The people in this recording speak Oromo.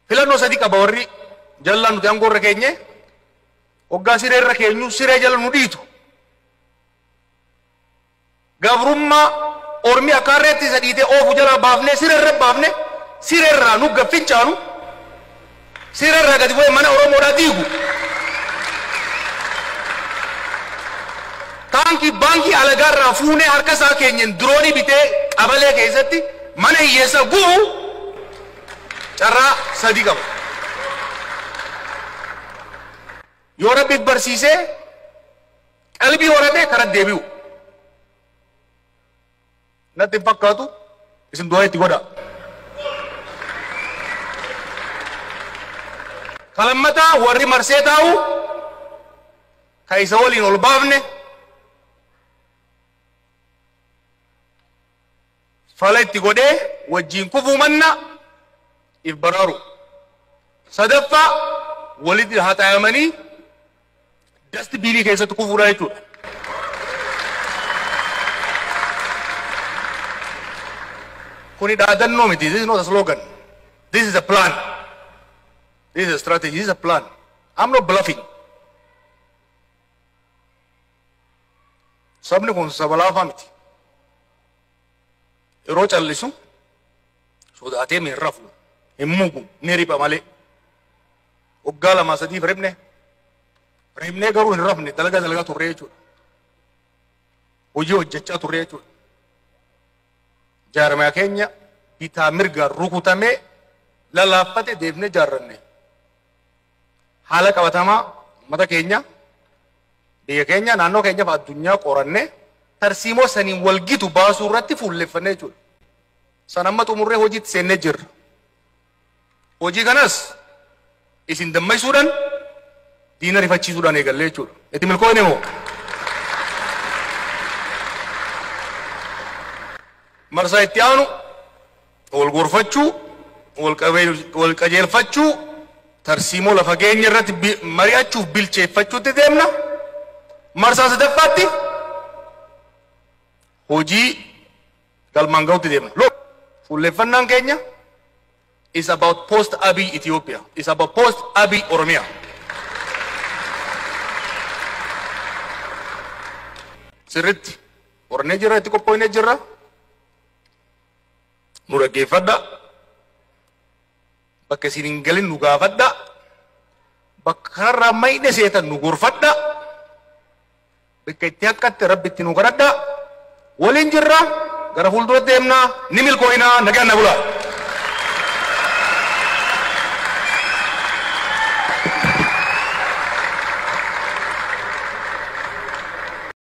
filannoo sadii qaba warri jallaan nuti aangoo irra keenye waggaa siree irra keenyu siree jala nu dhiitu gabrummaa ormi akaarreetti isa dhiitee oofu jala baafne siree irra baafne siree irraa nu gaffincaanu siree irraa gadi bu'ee mana Oromoodhaa diigu taanki baankii alagaarraa fuunee harka isaa keenyaan diroonii bitee qabalee keessatti mana hiyyeessa gu'u carraa sadii qaba. Yoo Rabbiif barsiisee qalbii horatee karaa deebi'u natti hin fakkaatu isin du'aa itti godha. Kalammataa warri marsee taa'u ka isa waliin ol baafne fala itti godhee wajjiin kufuu manna if baraaru. Sadaffaa walitti haxaayamanii dasti biilii keessatti kufuudha jechuudha. Kuni dhaadannoo miti. This is not a slogan. This is a plan. This is a strategy. This is a plan. I'm not bluffing. Sabni kun saba laafaa miti. Yeroo callisu sodaatee min rafu hin mugu ni riba malee waggaa lama sadiif ribnee garuu hin rafne dalagaa turre jechuudha. Hojii hojjechaa turre jechuudha. Jaarmaa keenya bitaa mirgaan rukutamee lalaaffate deebnee jaarranne haala qabatamaa mata keenya biyya keenya naannoo keenya fi addunyaa qoranne tarsiimoo saniin walgitu baasuu irratti fuulleffannee jechuudha. San amma xumurree hojiitti seennee jirra. Hojii kanas isin dammaysuudhaan diina rifachiisuudhaan eegallee jechuudha. Itti milkoofne moo? Marsaa itti aanu wal gorfachuu, wal qajeelfachuu, tarsiimoo lafa keenya irratti mari'achuuf bilcheeffachuutti deemna. Marsaa sadaffaatti hojii galmaan ga'utti deemna. Fuulleffannaan keenya is about post Abiy Ethiopia. Is about post Abiy Oromia. Sirriitti qorannee jirra, itti qophoofnee jirra. Nu dhaggeeffadha. Bakka isin hin galin nu gaafadha. Bakka kanarraa mayne seetan nu gorfadha. Bakka itti haqqatti Rabbitti nu kadhadha. Waliin jirra. Gara fuuldura deemnaa ni milkoo'inaa nagaan na bulaa.